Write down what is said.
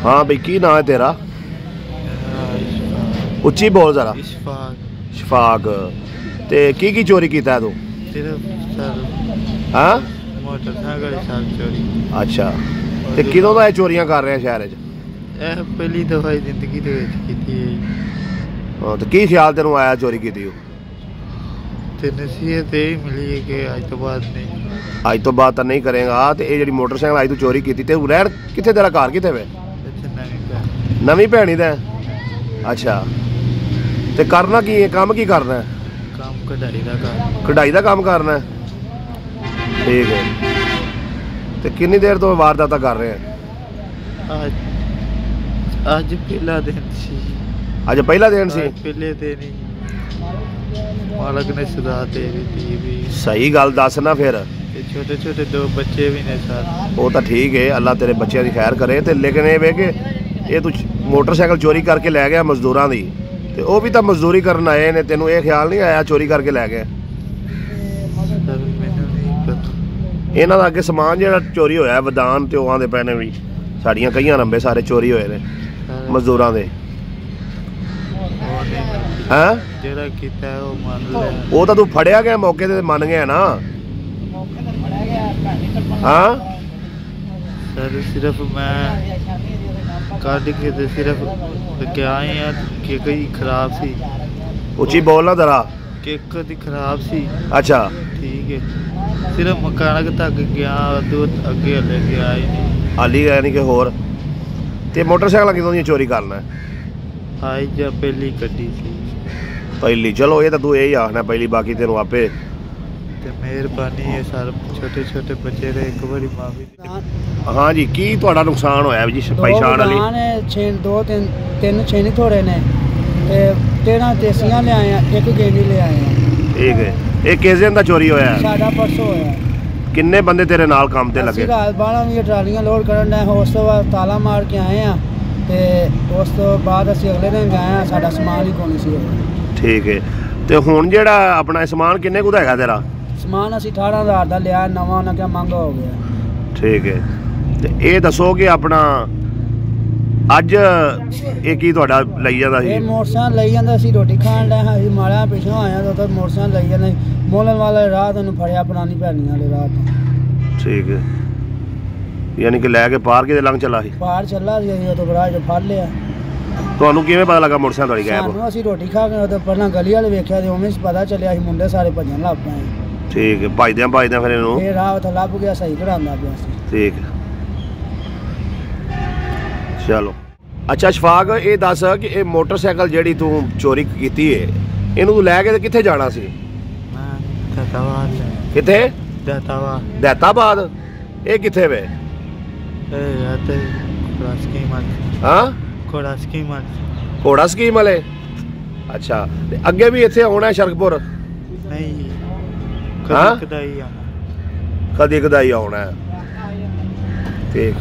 हाँ भाई की नाम है तेरा? उच्ची बोल जरा। शफाक। ते की चोरी कीता तू? हाँ मोटरसाइकिल चोरी। अच्छा ते किदों दा चोरियां कर रहे हैं शहर च? पहली दफा जिंदगी दे विच कीती है। हाँ तो की ख्याल तेनू आया चोरी की? ते नसीहत यही मिली है कि आज तो बाद नहीं, आज तो बात नहीं करेगा। तो ये जी मोटरसाइकिल आज तू चोरी की ते रहन किथे, तेरा घर किथे वे? नवी भैनी दे। अच्छा ते करना की है, काम की करना है? काम कढ़ाई दा काम। कढ़ाई दा काम करना है, ठीक है। ते कितनी देर तो वारदात कर रहे हैं? आज पहला दिन सी। आज पहला दिन सी? पहले दिन ही मालक ने सदा दे दी भी। सही गल दस ना फिर। छोटे छोटे दो बच्चे भी ने साथ। वो तो ठीक है, अल्लाह तेरे बच्चों की खैर करे। ते लेकिन ये वे कि ये तू मोटरसाइकिल चोरी करके लै गया मजदूरां दी, ते वो भी तो मजदूरी करन आए ने, तेनू ये ख्याल नहीं आया चोरी करके लै गए? इन्हां दा अगे समान जिहड़ा चोरी होया वदान ते ओहां दे पैने भी साड़ियां कईयां रंबे सारे चोरी होए ने मजदूरां दे। हैं जेड़ा कीता है वो मान ले। वो तो तू फड़िया गया मौके ते मन गया ना? हाँ सर सिर्फ मैं काट के ते सिर्फ क्या आए कि कई खराब सी। उची बोलना जरा। केक दी खराब सी। अच्छा ठीक है, सिर्फ मकानक तक गया, दूर अगे हले गया ही नहीं। हाली गया नहीं कि होर? ते मोटरसाइकिल कितों दी चोरी करना है? आई जा पहली गड्डी सी। पहली? चलो ये तो तू यही आखना पहली, बाकी तेनू आपे मेहरबानी है सर। छोटे छोटे बच्चे ने एक बारी माफी। हाँ जी की तुहाडा नुकसान होया जी? पहचान वाली दो तीन छेनी थोड़े ने ते 13 देसियां ले आए, एक गेंडी ले आए। ठीक है, ये किस दिन दा चोरी होया? साडा परसों होया। किन्ने बंदे तेरे नाल काम ते लगे? रात 12 वजे ट्रालियां लोड करन डे, उस तो बाद ताला मार के आए हैं ते उस तो बाद असीं अगले दिन गए हैं, साडा समान ही कोनी सी। ठीक है, ते हुण जेड़ा अपना समान किन्ने कुदा हैगा तेरा? समान असीं 18,000 दा लिया, नवा ना क्या महंगा हो गया। ठीक है, ते ये दसो कि अपना अज ये की तुहाडा लई जांदा सी? मोटरसाइकिल लई जांदा सी, रोटी खाण डे हां, माड़ा पिछों आया तो मोटरसाइकिल लई जांदा, मोलन वाले राह तैनूं फड़िया, पुरानी भैनी वाले राह। ठीक है, यानी कि लैके पार के लंघ चला सी? पार चला सी तो बड़ा जो फड़ लिया। ਤੁਹਾਨੂੰ ਕਿਵੇਂ ਪਤਾ ਲੱਗਾ ਮੋਟਰਸਾਈਕਲ ਤੁਹਾਡੀ ਗਾਇਬ? ਸਾਨੂੰ ਅਸੀਂ ਰੋਟੀ ਖਾ ਕੇ ਉਹ ਪਹਿਲਾਂ ਗਲੀ ਵਾਲੇ ਵੇਖਿਆ ਤੇ ਉਵੇਂ ਪਤਾ ਚੱਲਿਆ ਸੀ ਮੁੰਡੇ ਸਾਰੇ ਭੱਜਣ ਲੱਗ ਪਏ। ਠੀਕ ਹੈ, ਭੱਜਦਿਆਂ ਫਿਰ ਇਹਨੂੰ ਇਹ ਰਾਹ ਉੱਥੇ ਲੱਭ ਗਿਆ, ਸਹੀ ਕਰਾਉਂਦਾ ਪਿਆ ਸੀ। ਠੀਕ ਹੈ, ਚਲੋ। ਅੱਛਾ ਸ਼ਫਾਕ, ਇਹ ਦੱਸ ਕਿ ਇਹ ਮੋਟਰਸਾਈਕਲ ਜਿਹੜੀ ਤੂੰ ਚੋਰੀ ਕੀਤੀ ਹੈ ਇਹਨੂੰ ਤੂੰ ਲੈ ਕੇ ਕਿੱਥੇ ਜਾਣਾ ਸੀ? ਮੈਂ ਦਤਾਬਾਦ। ਕਿੱਥੇ? ਦਤਾਬਾਦ। ਦਤਾਬਾਦ ਇਹ ਕਿੱਥੇ ਵੇ? ਇਹ ਆਤੇ ਸਕੀਮ। ਹਾਂ ਘੋੜਾ ਸਕੀਮ। ਘੋੜਾ ਸਕੀਮ ਵਾਲੇ? ਅੱਛਾ, ਤੇ ਅੱਗੇ ਵੀ ਇੱਥੇ ਆਉਣਾ ਸ਼ਰਕਪੁਰ? ਨਹੀਂ, ਹਾਂ ਕਦੀ ਕਦਾਈ ਆਉਣਾ। ਕਦੀ ਕਦਾਈ ਆਉਣਾ। ਠੀਕ।